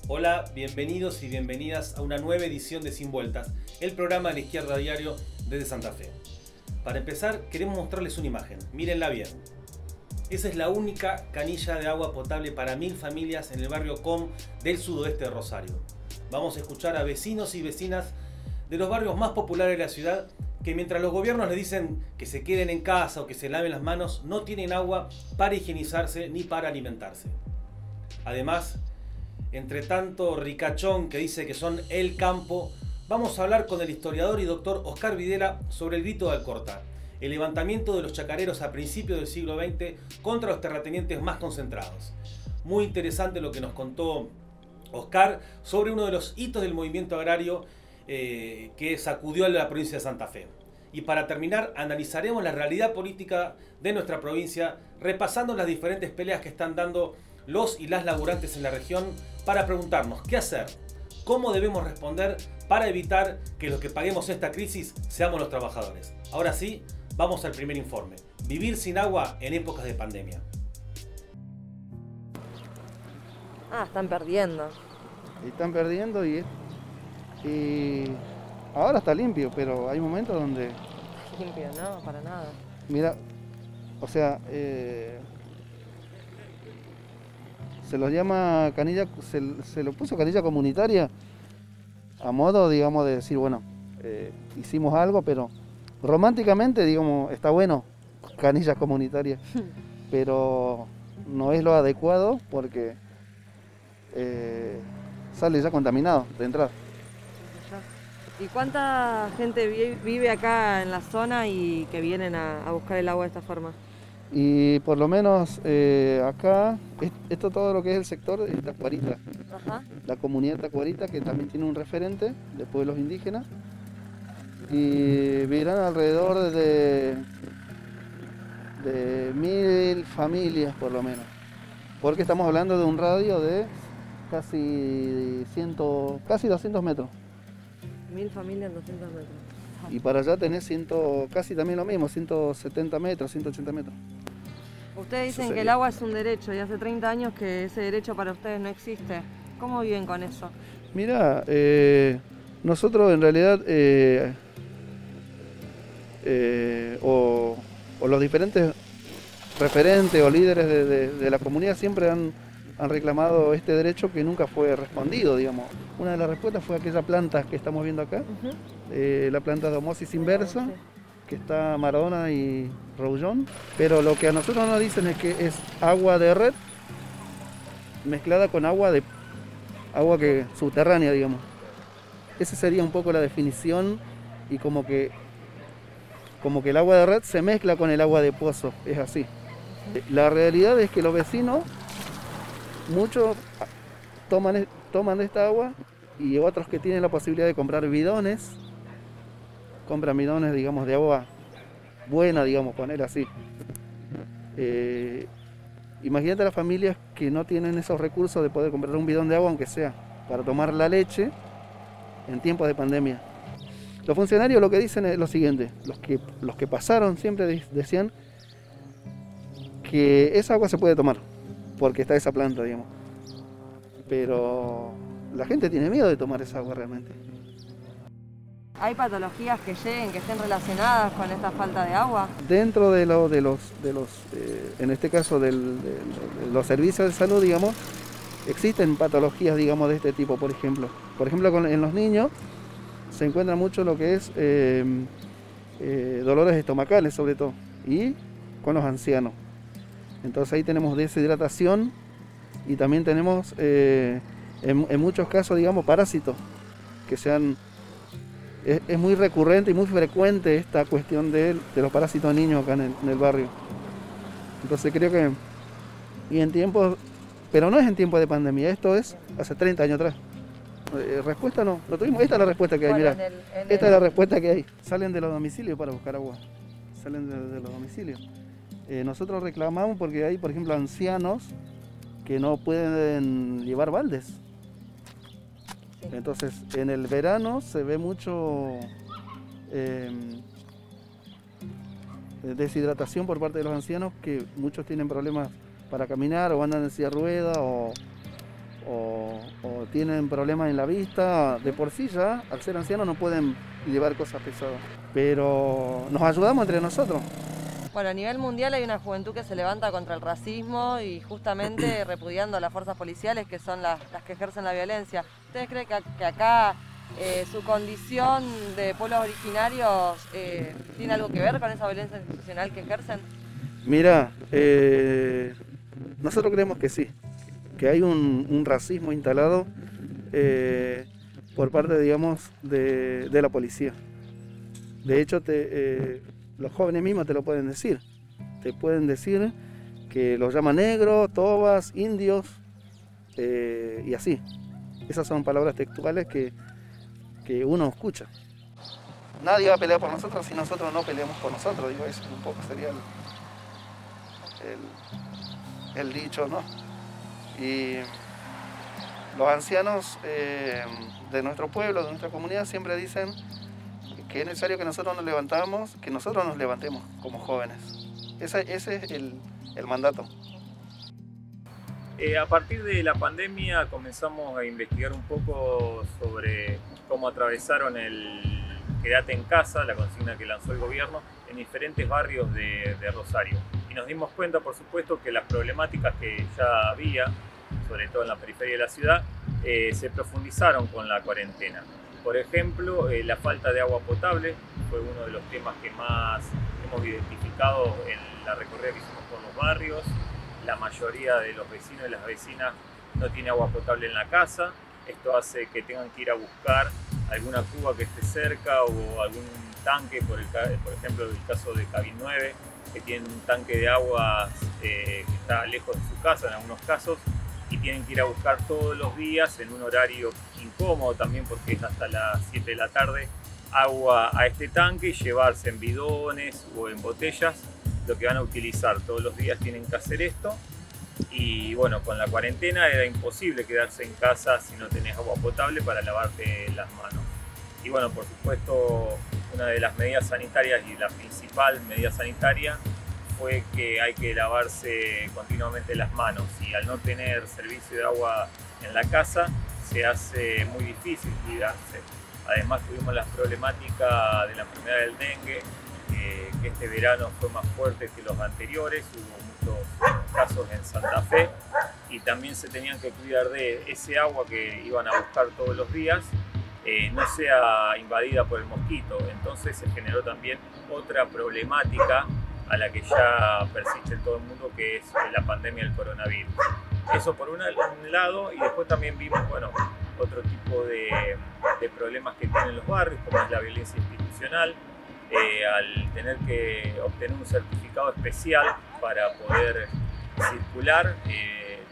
Hola, bienvenidos y bienvenidas a una nueva edición de Sin Vueltas, el programa de la Izquierda Diario desde Santa Fe. Para empezar, queremos mostrarles una imagen, mírenla bien. Esa es la única canilla de agua potable para 1000 familias en el barrio Com del sudoeste de Rosario. Vamos a escuchar a vecinos y vecinas de los barrios más populares de la ciudad que mientras los gobiernos les dicen que se queden en casa o que se laven las manos, no tienen agua para higienizarse ni para alimentarse. Además, entre tanto ricachón que dice que son el campo, vamos a hablar con el historiador y doctor Oscar Videla sobre el grito de Alcorta, el levantamiento de los chacareros a principios del siglo XX contra los terratenientes más concentrados. Muy interesante lo que nos contó Oscar sobre uno de los hitos del movimiento agrario que sacudió a la provincia de Santa Fe. Y para terminar, analizaremos la realidad política de nuestra provincia, repasando las diferentes peleas que están dando los y las laburantes en la región para preguntarnos qué hacer, cómo debemos responder para evitar que los que paguemos esta crisis seamos los trabajadores. Ahora sí, vamos al primer informe. Vivir sin agua en épocas de pandemia. Están perdiendo. Están perdiendo y ahora está limpio, pero hay momentos donde, Limpio, no, para nada. mira, o sea, se lo llama canilla, se lo puso canilla comunitaria a modo, digamos, de decir, bueno, hicimos algo, pero románticamente, digamos, está bueno, canilla comunitaria, pero no es lo adecuado porque sale ya contaminado de entrada. ¿Y cuánta gente vive acá en la zona y que vienen a buscar el agua de esta forma? Y por lo menos acá, esto todo lo que es el sector es Tacuarita, Ajá. la comunidad tacuarita que también tiene un referente de pueblos indígenas y vivirán alrededor de 1000 familias por lo menos, porque estamos hablando de un radio de casi 200 metros. 1000 familias en 200 metros. Y para allá tenés casi también lo mismo, 170 metros, 180 metros. Ustedes dicen Eso que el sería. agua es un derecho y hace 30 años que ese derecho para ustedes no existe. ¿Cómo viven con eso? Mira, nosotros en realidad, o los diferentes referentes o líderes de la comunidad siempre han reclamado este derecho que nunca fue respondido, digamos. Una de las respuestas fue aquella planta que estamos viendo acá, la planta de osmosis inversa, que está Maradona y Roullón, pero lo que a nosotros nos dicen es que es agua de red mezclada con agua que subterránea, digamos. Esa sería un poco la definición y como que el agua de red se mezcla con el agua de pozo, es así. La realidad es que los vecinos, muchos toman esta agua y otros que tienen la posibilidad de comprar bidones, compran bidones, digamos, de agua buena, digamos, poner así. Imagínate las familias que no tienen esos recursos de poder comprar un bidón de agua, aunque sea para tomar la leche en tiempos de pandemia. Los funcionarios lo que dicen es lo siguiente, los que pasaron siempre decían que esa agua se puede tomar, porque está esa planta, digamos. Pero la gente tiene miedo de tomar esa agua realmente. ¿Hay patologías que lleguen, que estén relacionadas con esta falta de agua? Dentro de los en este caso de los servicios de salud, digamos, existen patologías, digamos, de este tipo, por ejemplo. Por ejemplo, en los niños se encuentra mucho lo que es dolores estomacales, sobre todo, y con los ancianos. Entonces ahí tenemos deshidratación y también tenemos, en muchos casos, digamos, parásitos, que es muy recurrente y muy frecuente esta cuestión de los parásitos en niños acá en el barrio. Entonces creo que, y en tiempos, pero no es en tiempos de pandemia, esto es hace 30 años atrás. Respuesta no tuvimos, esta es la respuesta que hay, Bueno, mirá, esta es la respuesta que hay. Salen de los domicilios para buscar agua, salen de los domicilios. Nosotros reclamamos porque hay, por ejemplo, ancianos que no pueden llevar baldes. Entonces, en el verano se ve mucho deshidratación por parte de los ancianos, que muchos tienen problemas para caminar o andan en silla de ruedas o o tienen problemas en la vista, de por sí ya, al ser ancianos no pueden llevar cosas pesadas, pero nos ayudamos entre nosotros. Bueno, a nivel mundial hay una juventud que se levanta contra el racismo y justamente repudiando a las fuerzas policiales que son las que ejercen la violencia. ¿Ustedes creen que acá su condición de pueblos originarios tiene algo que ver con esa violencia institucional que ejercen? Mira, nosotros creemos que sí, que hay un racismo instalado por parte, digamos, de la policía. De hecho, los jóvenes mismos te lo pueden decir. Te pueden decir que los llaman negros, tobas, indios y así. Esas son palabras textuales que uno escucha. Nadie va a pelear por nosotros si nosotros no peleamos por nosotros. Digo, eso un poco sería el dicho, ¿no? Y los ancianos de nuestro pueblo, de nuestra comunidad, siempre dicen que es necesario que nosotros nos levantemos como jóvenes. Ese es el mandato. A partir de la pandemia comenzamos a investigar un poco sobre cómo atravesaron el quédate en casa, la consigna que lanzó el gobierno, en diferentes barrios de Rosario. Y nos dimos cuenta, por supuesto, que las problemáticas que ya había, sobre todo en la periferia de la ciudad, se profundizaron con la cuarentena. Por ejemplo, la falta de agua potable fue uno de los temas que más hemos identificado en la recorrida que hicimos por los barrios. La mayoría de los vecinos y las vecinas no tiene agua potable en la casa. Esto hace que tengan que ir a buscar alguna cuba que esté cerca o algún tanque, por ejemplo, el caso de Cabin 9, que tiene un tanque de agua que está lejos de su casa en algunos casos, y tienen que ir a buscar todos los días en un horario incómodo también porque es hasta las 7 de la tarde agua a este tanque y llevarse en bidones o en botellas lo que van a utilizar. Todos los días tienen que hacer esto y bueno, con la cuarentena era imposible quedarse en casa si no tenés agua potable para lavarte las manos. Y bueno, por supuesto, una de las medidas sanitarias y la principal medida sanitaria fue que hay que lavarse continuamente las manos y al no tener servicio de agua en la casa se hace muy difícil cuidarse. Además tuvimos la problemática de la enfermedad del dengue, que este verano fue más fuerte que los anteriores, hubo muchos casos en Santa Fe y también se tenían que cuidar de ese agua que iban a buscar todos los días, no sea invadida por el mosquito. Entonces se generó también otra problemática a la que ya persiste en todo el mundo, que es la pandemia del coronavirus. Eso por un lado, y después también vimos, bueno, otro tipo de problemas que tienen los barrios, como es la violencia institucional, al tener que obtener un certificado especial para poder circular.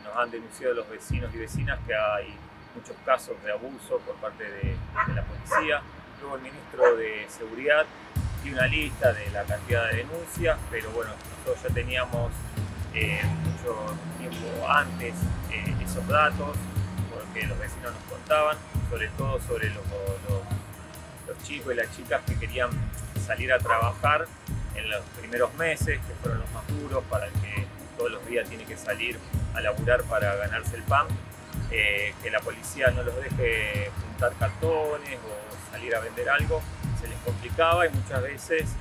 Nos han denunciado los vecinos y vecinas que hay muchos casos de abuso por parte de la policía. Luego el ministro de Seguridad dio una lista de la cantidad de denuncias, pero bueno, nosotros ya teníamos mucho tiempo antes esos datos, porque los vecinos nos contaban, sobre todo sobre los chicos y las chicas que querían salir a trabajar en los primeros meses, que fueron los más duros, para el que todos los días tiene que salir a laburar para ganarse el pan, que la policía no los deje juntar cartones o salir a vender algo, se les complicaba y muchas veces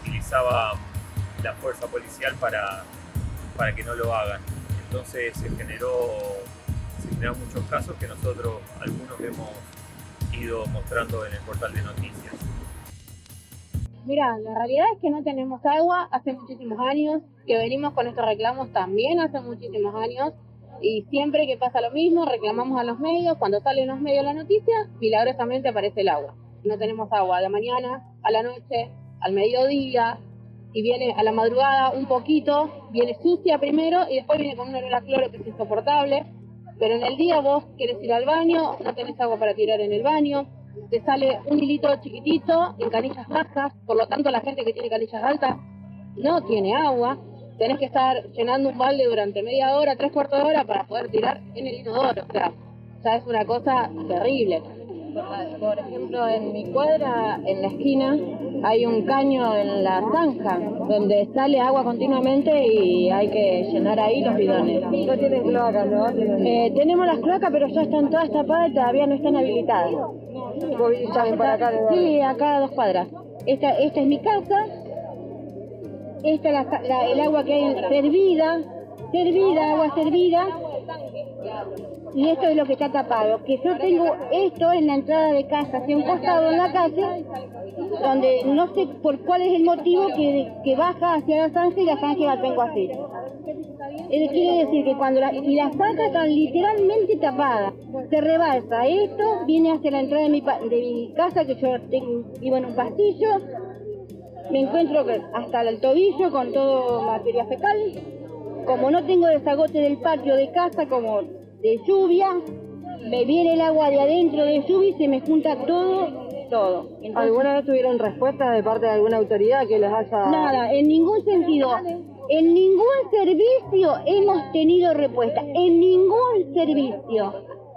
utilizaba la fuerza policial para que no lo hagan. Entonces se generaron muchos casos que nosotros algunos hemos ido mostrando en el portal de noticias. Mira, la realidad es que no tenemos agua hace muchísimos años, que venimos con estos reclamos también hace muchísimos años, y siempre que pasa lo mismo, reclamamos a los medios, cuando salen los medios la noticia, milagrosamente aparece el agua. No tenemos agua a la mañana, a la noche, al mediodía, y viene a la madrugada un poquito, viene sucia primero y después viene con un olor a cloro que es insoportable, pero en el día vos querés ir al baño, no tenés agua para tirar en el baño, te sale un hilito chiquitito en canillas bajas, por lo tanto la gente que tiene canillas altas no tiene agua, tenés que estar llenando un balde durante media hora, 3/4 de hora para poder tirar en el inodoro, o sea, ya es una cosa terrible. Por ejemplo, en mi cuadra, en la esquina, hay un caño en la zanja donde sale agua continuamente y hay que llenar ahí los bidones. No tienen cloacas, ¿no? Tenemos las cloacas, pero ya están todas tapadas y todavía no están habilitadas. ¿Vos vivís también por acá? Sí, acá a 2 cuadras. Esta es mi casa. Esta es el agua que hay servida, agua servida. Y esto es lo que está tapado. Que yo tengo esto en la entrada de casa, hacia un costado en la calle, donde no sé por cuál es el motivo que baja hacia la zanja y la zanja la tengo así. Quiere decir que cuando las zanjas están literalmente tapadas, se rebalsa esto, viene hacia la entrada de mi casa, que yo vivo en un pasillo, me encuentro hasta el tobillo con todo materia fecal. Como no tengo desagote del patio de casa, como de lluvia, me viene el agua de adentro de lluvia y se me junta todo. Entonces, ¿alguna vez tuvieron respuesta de parte de alguna autoridad que les haya...? Nada, en ningún sentido. En ningún servicio hemos tenido respuesta. En ningún servicio.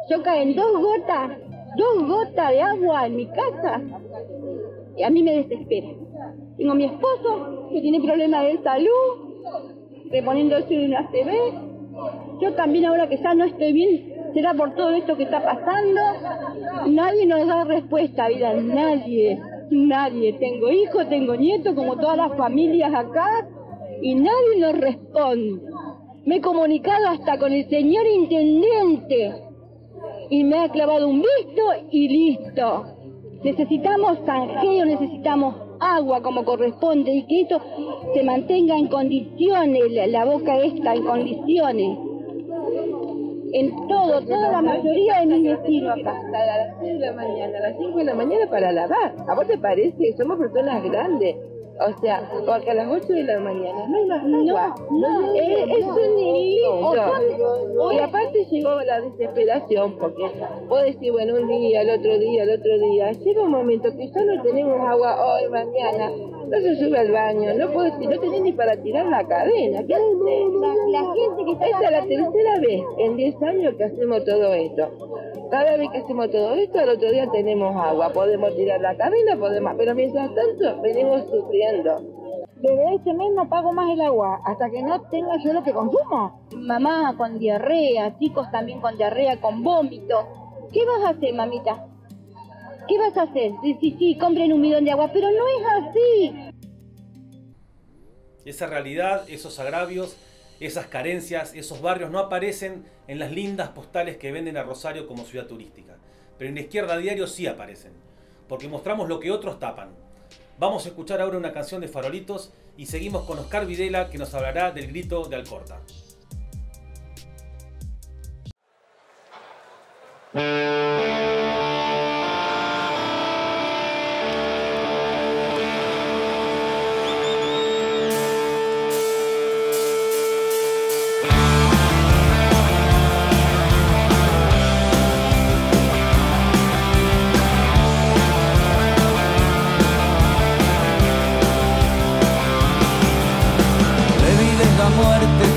Yo caen 2 gotas de agua en mi casa. Y a mí me desespera. Tengo a mi esposo que tiene problemas de salud, reponiéndose una ACV. Yo también, ahora que ya no estoy bien, será por todo esto que está pasando. Nadie nos da respuesta, vida, nadie. Tengo hijos, tengo nietos, como todas las familias acá, y nadie nos responde. Me he comunicado hasta con el señor intendente y me ha clavado un visto y listo. Necesitamos zanjeo, necesitamos agua como corresponde y que esto se mantenga en condiciones, la boca esta en condiciones. En toda la mayoría de mis vecinos acá. A las 6 de la mañana, a las 5 de la mañana para lavar. ¿A vos te parece? Somos personas grandes. O sea, porque a las 8 de la mañana no hay más agua. No, es un delito. Y aparte llegó la desesperación, porque vos decís, bueno, un día, el otro día. Llega un momento que ya no tenemos agua hoy, mañana. No se sube al baño, no tenés ni para tirar la cadena. ¿Qué haces? La gente que está... Esta es la tercera vez en 10 años que hacemos todo esto. Cada vez que hacemos todo esto, al otro día tenemos agua. Podemos tirar la cadena, pero mientras tanto venimos sufriendo. Desde este mes no pago más el agua, hasta que no tenga yo lo que consumo. Mamá con diarrea, chicos también con diarrea, con vómito. ¿Qué vas a hacer, mamita? ¿Qué vas a hacer? Sí, compren un bidón de agua, pero no es así. Esa realidad, esos agravios, esas carencias, esos barrios no aparecen en las lindas postales que venden a Rosario como ciudad turística. Pero en la Izquierda Diario sí aparecen, porque mostramos lo que otros tapan. Vamos a escuchar ahora una canción de Farolitos y seguimos con Oscar Videla, que nos hablará del grito de Alcorta.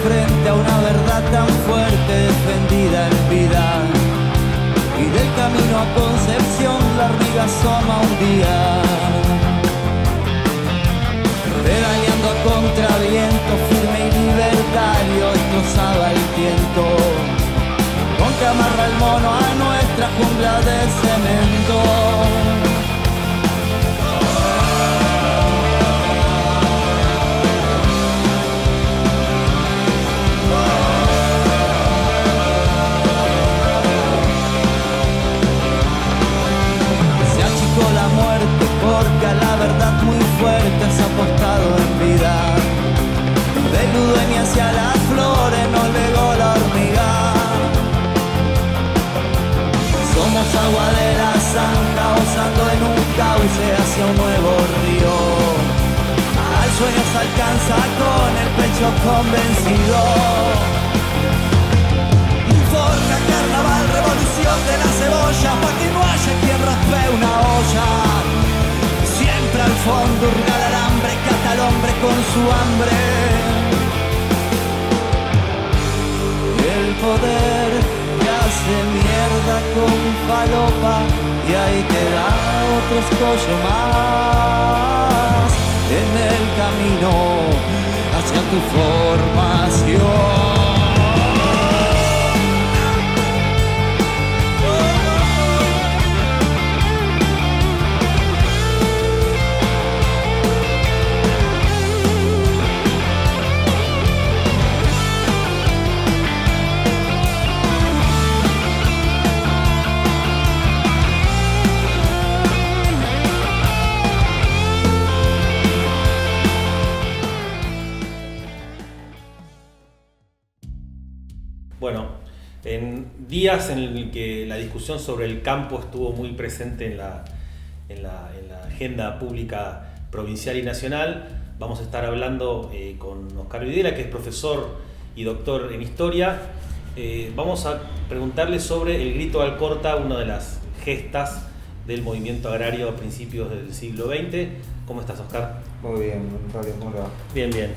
Frente a una verdad tan fuerte defendida en vida, y del camino a Concepción la hormiga asoma un día, pedaleando a contraviento, firme y libertario, destrozaba el tiento, con que amarra el mono a nuestra jungla de cemento. La muerte porque a la verdad muy fuerte has apostado en vida. Del Udueña hacia las flores nos legó la hormiga. Somos agua de la zanja osando en un cauce hacia un nuevo río. Al sueño se alcanza con el pecho convencido. Forja, carnaval, revolución de la cebolla, pa' que no haya quien raspee una olla. Siempre al fondo hurga el alambre, cata al hombre con su hambre. El poder que hace de mierda con falopa y ahí te da otro escollo más en el camino hacia tu formación. Bueno, en días en el que la discusión sobre el campo estuvo muy presente en la agenda pública provincial y nacional, vamos a estar hablando con Oscar Videla, que es profesor y doctor en historia. Vamos a preguntarle sobre el grito de Alcorta, una de las gestas del movimiento agrario a principios del siglo XX. ¿Cómo estás, Oscar? Muy bien, ¿cómo te va? Bien, bien.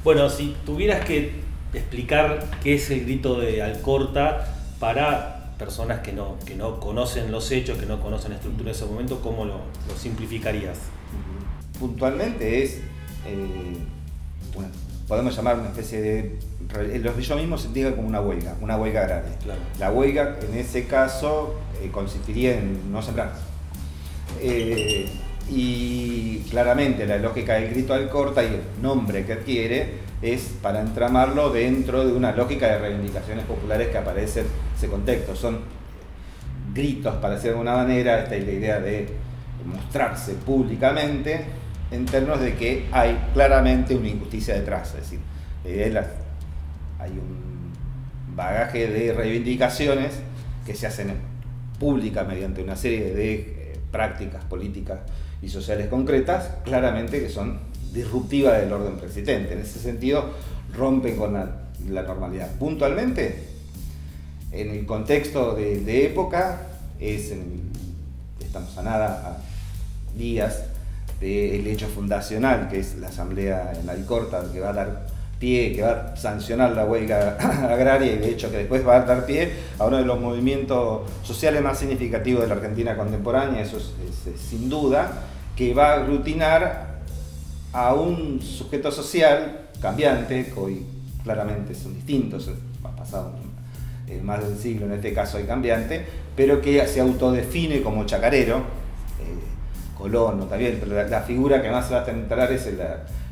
Bueno, si tuvieras que explicar qué es el grito de Alcorta para personas que no conocen los hechos, que no conocen la estructura de ese momento, ¿cómo lo simplificarías? Puntualmente es, bueno, podemos llamar una especie de, ellos mismos se entienden como una huelga agraria. Claro. La huelga en ese caso consistiría en no sembrar. Y claramente la lógica del grito Alcorta y el nombre que adquiere es para entramarlo dentro de una lógica de reivindicaciones populares que aparece en ese contexto. Son gritos, para decirlo de alguna manera. Esta es la idea de mostrarse públicamente en términos de que hay claramente una injusticia detrás. Es decir, hay un bagaje de reivindicaciones que se hacen públicas mediante una serie de prácticas políticas y sociales concretas, claramente que son disruptivas del orden preexistente. En ese sentido, rompen con la normalidad. Puntualmente, en el contexto de época, estamos a días del hecho fundacional, que es la asamblea en Alcorta, que va a dar pie, que va a sancionar la huelga agraria y de hecho que después va a dar pie a uno de los movimientos sociales más significativos de la Argentina contemporánea, eso es sin duda, que va a aglutinar a un sujeto social cambiante, que hoy claramente son distintos, ha pasado más de un siglo en este caso hay cambiante, pero que se autodefine como chacarero, colono también, pero la figura que más se va a centrar es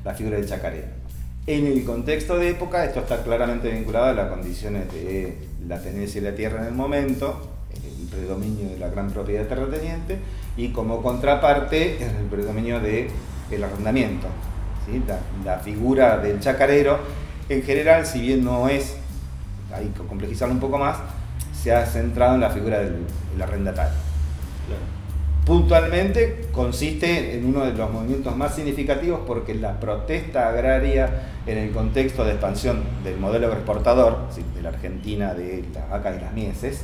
la figura del chacarero. En el contexto de época esto está claramente vinculado a las condiciones de la tenencia de la tierra en el momento, el predominio de la gran propiedad terrateniente y como contraparte el predominio del arrendamiento. ¿Sí? La figura del chacarero en general, si bien no es, hay que complejizarlo un poco más, se ha centrado en la figura del arrendatario. Claro. Puntualmente consiste en uno de los movimientos más significativos porque la protesta agraria en el contexto de expansión del modelo agroexportador, de la Argentina de las vacas y las mieses,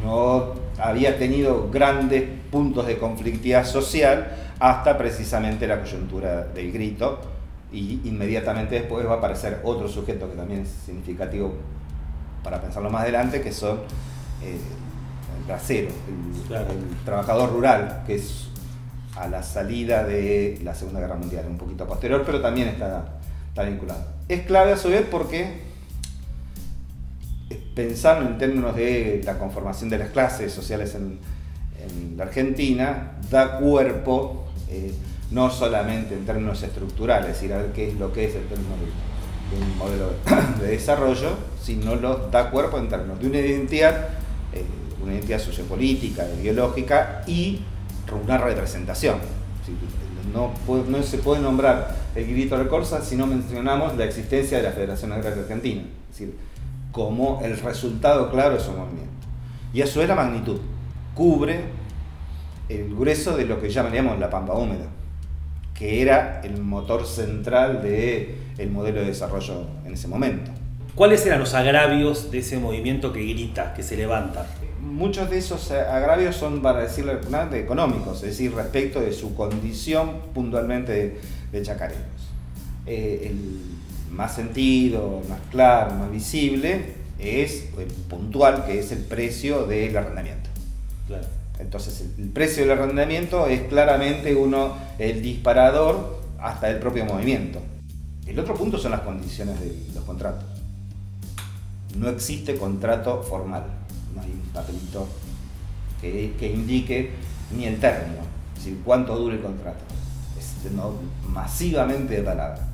no había tenido grandes puntos de conflictividad social hasta precisamente la coyuntura del grito, y inmediatamente después va a aparecer otro sujeto que también es significativo para pensarlo más adelante, que son el bracero, el trabajador rural, que es a la salida de la Segunda Guerra Mundial, un poquito posterior, pero también está vinculado. Es clave a su vez porque pensando en términos de la conformación de las clases sociales en la Argentina, da cuerpo no solamente en términos estructurales, es decir, a ver qué es lo que es en términos de un modelo de desarrollo, sino da cuerpo en términos de una identidad sociopolítica, ideológica y una representación. No se puede nombrar el grito de Alcorta si no mencionamos la existencia de la Federación Agraria Argentina, es decir, como el resultado claro de su movimiento. Y a su vez la magnitud cubre el grueso de lo que llamaríamos la pampa húmeda, que era el motor central del modelo de desarrollo en ese momento. ¿Cuáles eran los agravios de ese movimiento que grita, que se levanta? Muchos de esos agravios son, para decirlo económicos, es decir, respecto de su condición puntualmente de chacareros. El más sentido, más claro, más visible, es puntual, que es el precio del arrendamiento. Claro. Entonces el precio del arrendamiento es claramente el disparador hasta el propio movimiento. El otro punto son las condiciones de los contratos. No existe contrato formal, no hay un papelito que indique ni el término, es decir, cuánto dura el contrato. Es masivamente de palabra.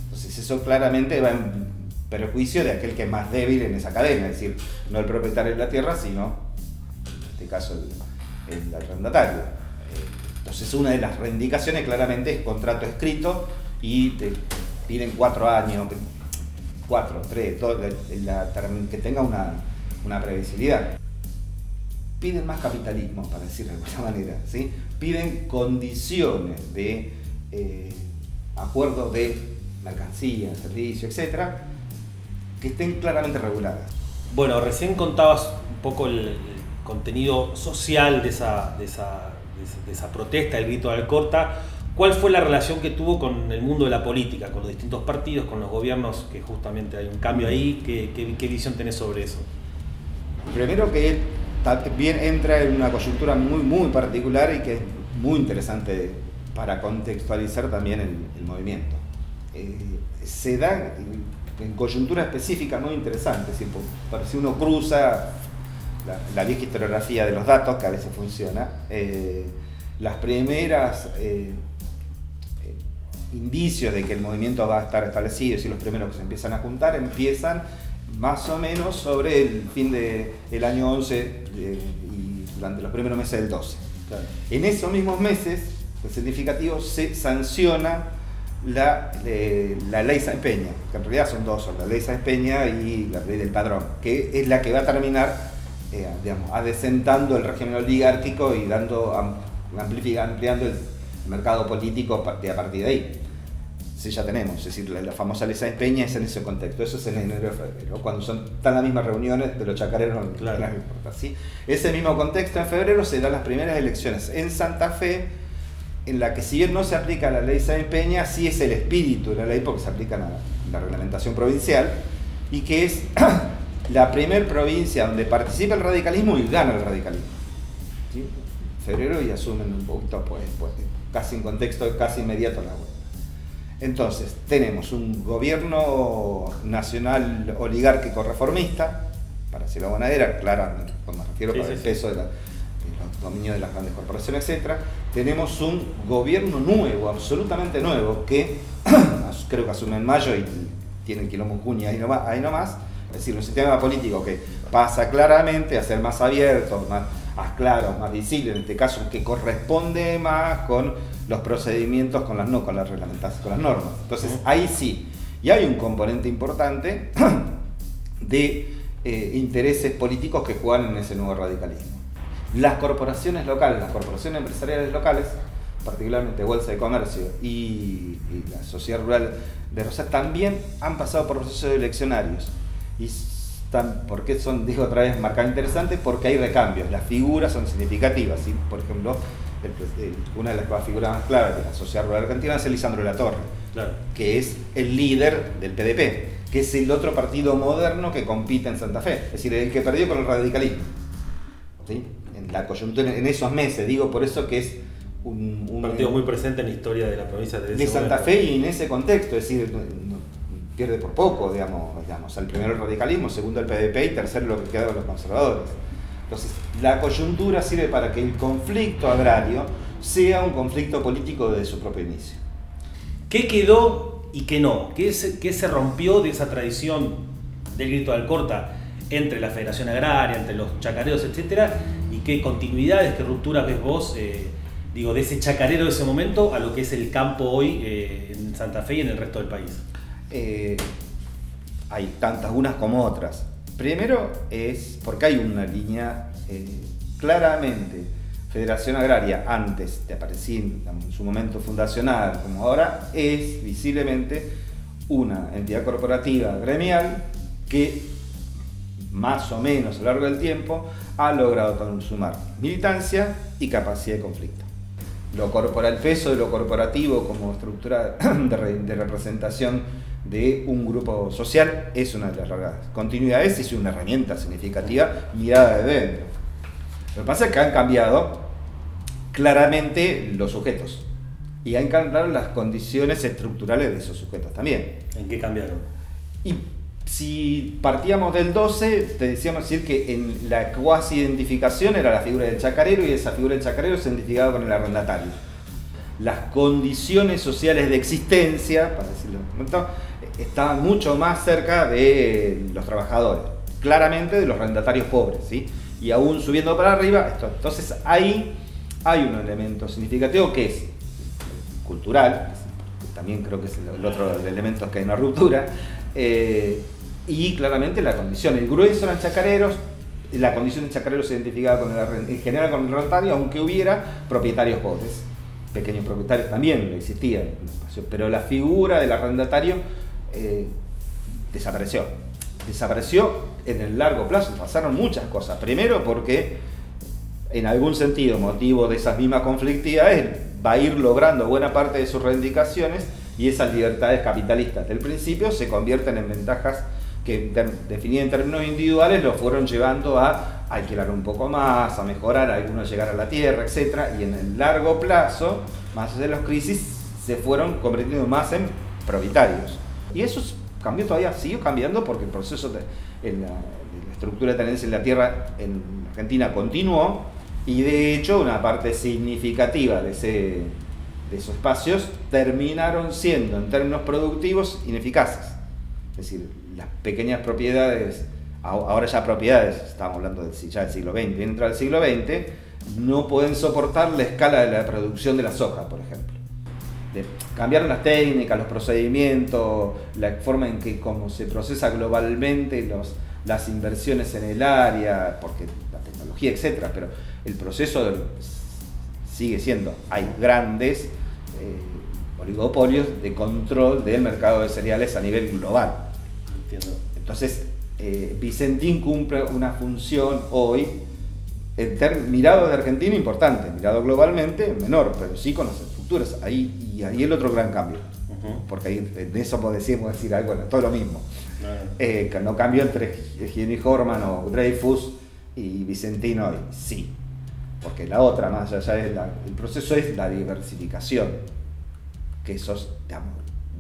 Entonces eso claramente va en perjuicio de aquel que es más débil en esa cadena, es decir, no el propietario de la tierra, sino, en este caso, el arrendatario. Entonces una de las reivindicaciones claramente es contrato escrito y te piden 4 años, 4, 3, que tenga una previsibilidad. Piden más capitalismo, para decirlo de alguna manera, ¿sí? Piden condiciones de acuerdo de mercancía, servicio, etcétera, que estén claramente reguladas. Bueno, recién contabas un poco el contenido social de esa protesta, el grito de Alcorta. ¿Cuál fue la relación que tuvo con el mundo de la política, con los distintos partidos, con los gobiernos, que justamente hay un cambio ahí? ¿Qué visión tenés sobre eso? Primero que también entra en una coyuntura muy, muy particular y que es muy interesante para contextualizar también el movimiento. Se da en coyuntura específica muy interesante, si uno cruza la vieja historiografía de los datos, que a veces funciona, las primeras indicios de que el movimiento va a estar establecido, y los primeros que se empiezan a juntar, empiezan más o menos sobre el fin del año 11 y durante los primeros meses del 12. Claro. En esos mismos meses, es significativo, se sanciona la ley Sáenz Peña, que en realidad son dos, la ley Sáenz Peña y la ley del padrón, que es la que va a terminar adecentando el régimen oligárquico y ampliando el mercado político a partir de ahí. Sí, ya tenemos, es decir, la famosa ley Sáenz Peña es en ese contexto, eso es en enero y febrero, cuando están las mismas reuniones de los chacareros, claro. No importa, ¿sí? Ese mismo contexto, en febrero se dan las primeras elecciones en Santa Fe, en la que si bien no se aplica la ley Sáenz Peña, sí es el espíritu de la ley porque se aplica la reglamentación provincial, y que es la primer provincia donde participa el radicalismo y gana el radicalismo, ¿sí? Febrero, y asumen un poquito pues casi en contexto casi inmediato a la vuelta. Entonces tenemos un gobierno nacional oligárquico reformista, para decirlo de alguna manera, claramente, cuando me refiero para el peso de los dominios de las grandes corporaciones, etc. Tenemos un gobierno nuevo, absolutamente nuevo, que creo que asume en mayo y tiene el quilombo en junio ahí nomás. Es decir, un sistema político que pasa claramente a ser más abierto, más claro, más visible, en este caso, que corresponde más con los procedimientos, con las reglamentaciones, con las normas. Entonces, ahí sí. Y hay un componente importante de intereses políticos que juegan en ese nuevo radicalismo. Las corporaciones locales, las corporaciones empresariales locales, particularmente Bolsa de Comercio y la Sociedad Rural de Rosario, también han pasado por procesos eleccionarios. Y ¿por qué son, digo otra vez, marcado interesante? Porque hay recambios, las figuras son significativas, ¿sí? Por ejemplo, una de las figuras más claras de la Sociedad Rural Argentina es Lisandro de la Torre, claro, que es el líder del PDP, que es el otro partido moderno que compite en Santa Fe, es decir, el que perdió con el radicalismo, ¿sí? En la coyuntura, en esos meses, digo, por eso que es un partido muy presente en la historia de la provincia de Santa Fe, y en ese contexto, es decir, pierde por poco, digamos, el primero el radicalismo, segundo el PDP y tercero lo que queda con los conservadores. Entonces, la coyuntura sirve para que el conflicto agrario sea un conflicto político desde su propio inicio. ¿Qué quedó y qué no? ¿Qué se rompió de esa tradición del grito de Alcorta entre la Federación Agraria, entre los chacareros, etcétera? ¿Y qué continuidades, qué rupturas ves vos, de ese chacarero de ese momento a lo que es el campo hoy en Santa Fe y en el resto del país? Hay tantas unas como otras. Primero es porque hay una línea claramente Federación Agraria, antes de aparecer en su momento fundacional como ahora, es visiblemente una entidad corporativa gremial que más o menos a lo largo del tiempo ha logrado consumar militancia y capacidad de conflicto. El peso de lo corporativo como estructura de representación de un grupo social es una de las largas continuidades y es una herramienta significativa mirada de dentro. Lo que pasa es que han cambiado claramente los sujetos y han cambiado las condiciones estructurales de esos sujetos también. ¿En qué cambiaron? Y si partíamos del 12, te decíamos decir que en la cuasi identificación era la figura del chacarero y esa figura del chacarero se identificaba con el arrendatario. Las condiciones sociales de existencia, para decirlo, estaban mucho más cerca de los trabajadores, claramente de los arrendatarios pobres, ¿sí? Y aún subiendo para arriba, esto. Entonces ahí hay un elemento significativo que es cultural, también creo que es el otro elemento que hay una ruptura, y claramente la condición. El grueso eran chacareros, la condición de chacarero se identificaba con en general con el arrendatario, aunque hubiera propietarios pobres. Pequeños propietarios también existían, pero la figura del arrendatario desapareció. Desapareció en el largo plazo, pasaron muchas cosas. Primero porque, en algún sentido, motivo de esas mismas conflictividades, va a ir logrando buena parte de sus reivindicaciones y esas libertades capitalistas del principio se convierten en ventajas que, definidas en términos individuales, lo fueron llevando a alquilar un poco más, a mejorar, a algunos llegar a la tierra, etc. Y en el largo plazo, más allá de las crisis, se fueron convirtiendo más en propietarios. Y eso cambió todavía, siguió cambiando porque el proceso de la estructura de tenencia en la tierra en Argentina continuó y de hecho una parte significativa de esos espacios terminaron siendo en términos productivos ineficaces. Es decir, las pequeñas propiedades, ahora ya propiedades, estamos hablando ya del siglo XX, dentro del siglo XX, no pueden soportar la escala de la producción de la soja, por ejemplo. Cambiaron las técnicas, los procedimientos, la forma en que como se procesa globalmente las inversiones en el área, porque la tecnología, etc. Pero el proceso sigue siendo, hay grandes oligopolios de control del mercado de cereales a nivel global. Entiendo. Entonces, Vicentín cumple una función hoy, mirado de Argentina, importante, mirado globalmente, menor, pero sí con las estructuras. Y ahí el otro gran cambio. Porque ahí de eso podemos decir algo, todo lo mismo. Que no cambió entre Henry Horman o Dreyfus y Vicentín hoy, sí. Porque la otra, más allá el proceso es la diversificación. Que esos, digamos,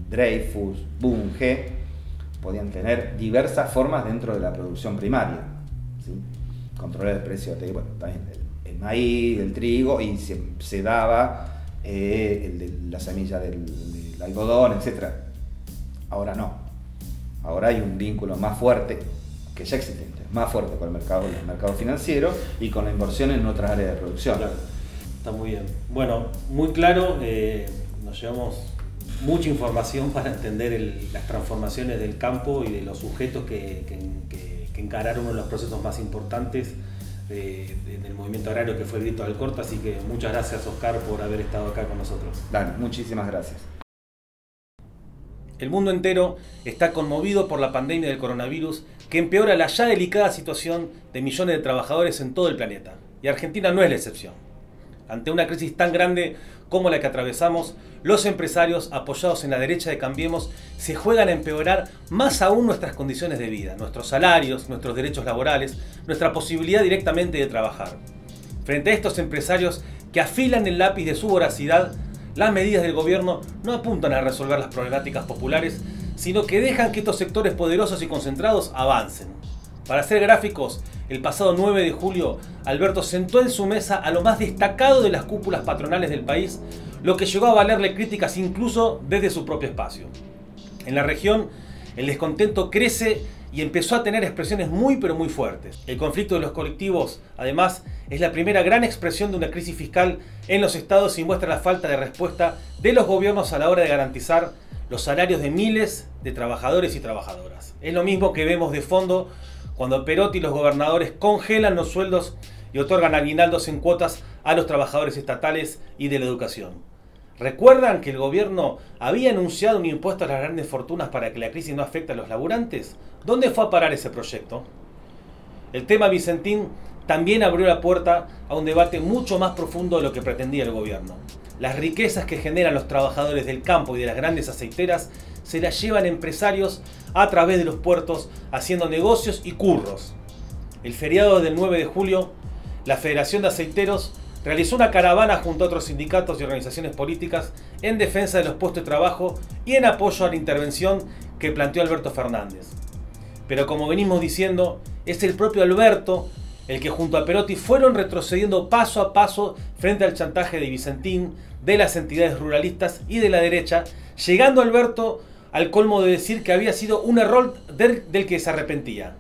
Dreyfus, Bunge, podían tener diversas formas dentro de la producción primaria, ¿sí? Controlar el precio de, bueno, también el maíz, el trigo, y se daba la semilla del algodón, etc. Ahora no. Ahora hay un vínculo más fuerte, que ya existente, más fuerte con el mercado financiero y con la inversión en otras áreas de producción. Claro. Está muy bien. Bueno, muy claro, nos llevamos mucha información para entender las transformaciones del campo y de los sujetos que encararon uno de los procesos más importantes del movimiento agrario, que fue el Grito de Alcorta. Así que muchas gracias, Oscar, por haber estado acá con nosotros. Dale, muchísimas gracias. El mundo entero está conmovido por la pandemia del coronavirus, que empeora la ya delicada situación de millones de trabajadores en todo el planeta. Y Argentina no es la excepción. Ante una crisis tan grande como la que atravesamos, los empresarios, apoyados en la derecha de Cambiemos, se juegan a empeorar más aún nuestras condiciones de vida, nuestros salarios, nuestros derechos laborales, nuestra posibilidad directamente de trabajar. Frente a estos empresarios que afilan el lápiz de su voracidad, las medidas del gobierno no apuntan a resolver las problemáticas populares, sino que dejan que estos sectores poderosos y concentrados avancen. Para ser gráficos, el pasado 9 de julio, Alberto sentó en su mesa a lo más destacado de las cúpulas patronales del país, lo que llegó a valerle críticas incluso desde su propio espacio. En la región, el descontento crece y empezó a tener expresiones muy pero muy fuertes. El conflicto de los colectivos, además, es la primera gran expresión de una crisis fiscal en los estados y muestra la falta de respuesta de los gobiernos a la hora de garantizar los salarios de miles de trabajadores y trabajadoras. Es lo mismo que vemos de fondo cuando Perotti y los gobernadores congelan los sueldos y otorgan aguinaldos en cuotas a los trabajadores estatales y de la educación. ¿Recuerdan que el gobierno había anunciado un impuesto a las grandes fortunas para que la crisis no afecte a los laburantes? ¿Dónde fue a parar ese proyecto? El tema Vicentín también abrió la puerta a un debate mucho más profundo de lo que pretendía el gobierno. Las riquezas que generan los trabajadores del campo y de las grandes aceiteras se la llevan empresarios a través de los puertos haciendo negocios y curros. El feriado del 9 de julio, la Federación de Aceiteros realizó una caravana junto a otros sindicatos y organizaciones políticas en defensa de los puestos de trabajo y en apoyo a la intervención que planteó Alberto Fernández. Pero como venimos diciendo, es el propio Alberto el que junto a Perotti fueron retrocediendo paso a paso frente al chantaje de Vicentín, de las entidades ruralistas y de la derecha, llegando Alberto al colmo de decir que había sido un error del que se arrepentía.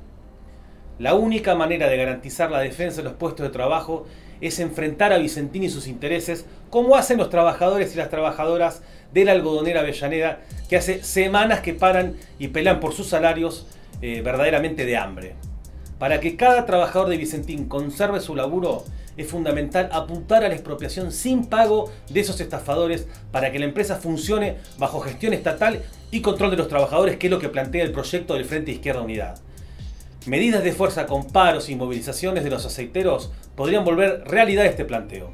La única manera de garantizar la defensa de los puestos de trabajo es enfrentar a Vicentín y sus intereses, como hacen los trabajadores y las trabajadoras de la algodonera Avellaneda, que hace semanas que paran y pelean por sus salarios verdaderamente de hambre. Para que cada trabajador de Vicentín conserve su laburo, es fundamental apuntar a la expropiación sin pago de esos estafadores para que la empresa funcione bajo gestión estatal y control de los trabajadores, que es lo que plantea el proyecto del Frente Izquierda Unidad. Medidas de fuerza con paros y movilizaciones de los aceiteros podrían volver realidad este planteo.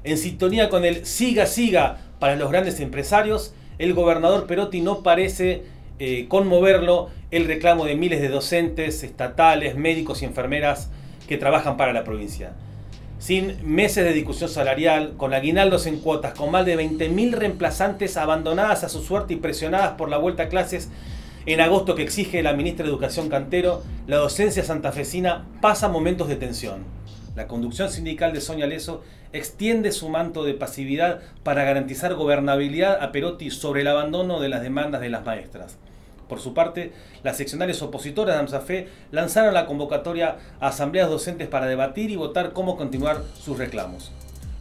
En sintonía con el siga siga para los grandes empresarios, el gobernador Perotti no parece conmoverlo el reclamo de miles de docentes, estatales, médicos y enfermeras que trabajan para la provincia. Sin meses de discusión salarial, con aguinaldos en cuotas, con más de 20.000 reemplazantes abandonadas a su suerte y presionadas por la vuelta a clases en agosto que exige la ministra de Educación Cantero, la docencia santafesina pasa momentos de tensión. La conducción sindical de Sonia Leso extiende su manto de pasividad para garantizar gobernabilidad a Perotti sobre el abandono de las demandas de las maestras. Por su parte, las seccionales opositoras de AMSAFE lanzaron la convocatoria a asambleas docentes para debatir y votar cómo continuar sus reclamos.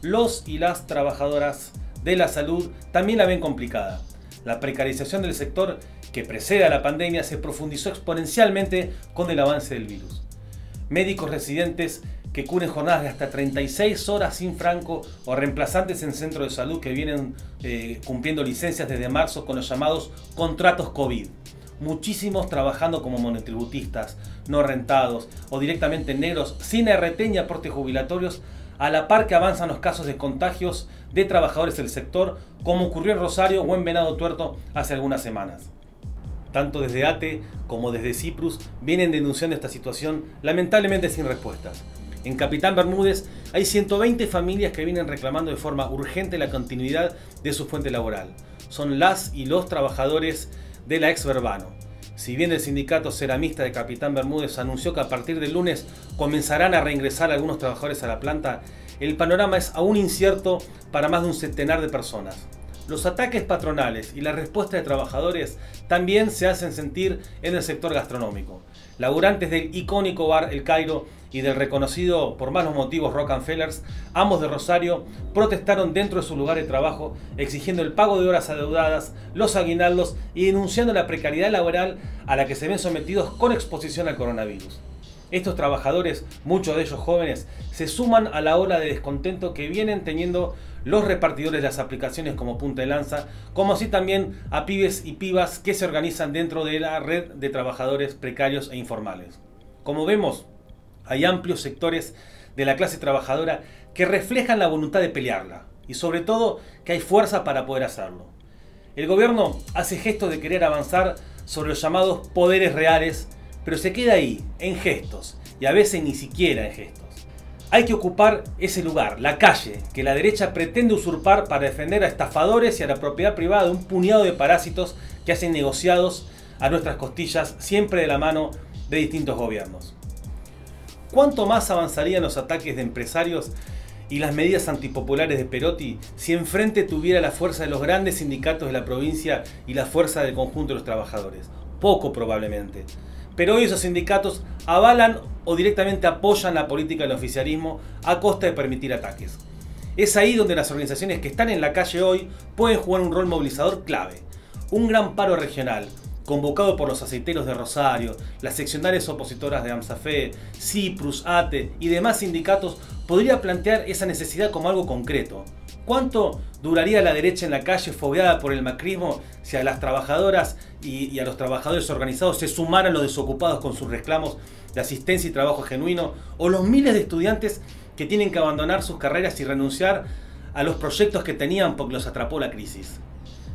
Los y las trabajadoras de la salud también la ven complicada. La precarización del sector que precede a la pandemia se profundizó exponencialmente con el avance del virus. Médicos residentes que cubren jornadas de hasta 36 horas sin franco o reemplazantes en centros de salud que vienen cumpliendo licencias desde marzo con los llamados contratos COVID. Muchísimos trabajando como monotributistas, no rentados o directamente negros, sin RT ni aportes jubilatorios, a la par que avanzan los casos de contagios de trabajadores del sector, como ocurrió en Rosario o en Venado Tuerto hace algunas semanas. Tanto desde ATE como desde Cyprus vienen denunciando esta situación, lamentablemente sin respuestas. En Capitán Bermúdez hay 120 familias que vienen reclamando de forma urgente la continuidad de su fuente laboral. Son las y los trabajadores de la ex Verbano. Si bien el sindicato ceramista de Capitán Bermúdez anunció que a partir del lunes comenzarán a reingresar algunos trabajadores a la planta, el panorama es aún incierto para más de un centenar de personas. Los ataques patronales y la respuesta de trabajadores también se hacen sentir en el sector gastronómico. Laburantes del icónico bar El Cairo y del reconocido por malos motivos Rockefellers, ambos de Rosario, protestaron dentro de su lugar de trabajo exigiendo el pago de horas adeudadas, los aguinaldos y denunciando la precariedad laboral a la que se ven sometidos con exposición al coronavirus. Estos trabajadores, muchos de ellos jóvenes, se suman a la ola de descontento que vienen teniendo los repartidores de las aplicaciones como punta de lanza, como así también a pibes y pibas que se organizan dentro de la red de trabajadores precarios e informales. Como vemos, hay amplios sectores de la clase trabajadora que reflejan la voluntad de pelearla y sobre todo que hay fuerza para poder hacerlo. El gobierno hace gestos de querer avanzar sobre los llamados poderes reales, pero se queda ahí, en gestos, y a veces ni siquiera en gestos. Hay que ocupar ese lugar, la calle, que la derecha pretende usurpar para defender a estafadores y a la propiedad privada de un puñado de parásitos que hacen negociados a nuestras costillas, siempre de la mano de distintos gobiernos. ¿Cuánto más avanzarían los ataques de empresarios y las medidas antipopulares de Perotti si enfrente tuviera la fuerza de los grandes sindicatos de la provincia y la fuerza del conjunto de los trabajadores? Poco probablemente. Pero hoy esos sindicatos avalan o directamente apoyan la política del oficialismo a costa de permitir ataques. Es ahí donde las organizaciones que están en la calle hoy pueden jugar un rol movilizador clave. Un gran paro regional, convocado por los aceiteros de Rosario, las seccionales opositoras de AMSAFE, Cyprus, ATE y demás sindicatos, podría plantear esa necesidad como algo concreto. ¿Cuánto duraría la derecha en la calle fogueada por el macrismo si a las trabajadoras y a los trabajadores organizados se sumaran los desocupados con sus reclamos de asistencia y trabajo genuino, o los miles de estudiantes que tienen que abandonar sus carreras y renunciar a los proyectos que tenían porque los atrapó la crisis?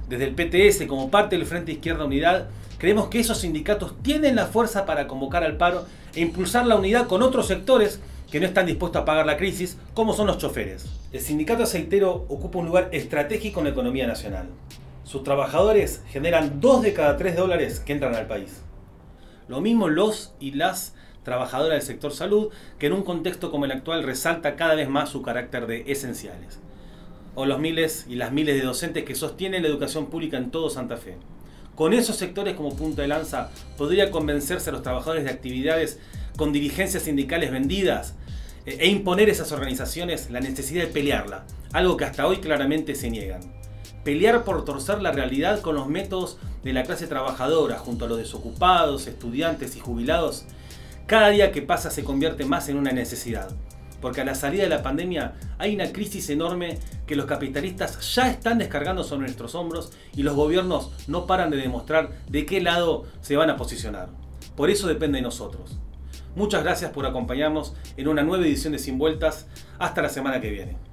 Desde el PTS, como parte del Frente Izquierda Unidad, creemos que esos sindicatos tienen la fuerza para convocar al paro e impulsar la unidad con otros sectores que no están dispuestos a pagar la crisis, como son los choferes. El sindicato aceitero ocupa un lugar estratégico en la economía nacional. Sus trabajadores generan 2 de cada 3 dólares que entran al país. Lo mismo los y las trabajadoras del sector salud, que en un contexto como el actual resalta cada vez más su carácter de esenciales. O los miles y las miles de docentes que sostienen la educación pública en todo Santa Fe. Con esos sectores como punta de lanza, podría convencerse a los trabajadores de actividades con dirigencias sindicales vendidas e imponer a esas organizaciones la necesidad de pelearla, algo que hasta hoy claramente se niegan. Pelear por torcer la realidad con los métodos de la clase trabajadora, junto a los desocupados, estudiantes y jubilados, cada día que pasa se convierte más en una necesidad. Porque a la salida de la pandemia hay una crisis enorme que los capitalistas ya están descargando sobre nuestros hombros y los gobiernos no paran de demostrar de qué lado se van a posicionar. Por eso depende de nosotros. Muchas gracias por acompañarnos en una nueva edición de Sin Vueltas. Hasta la semana que viene.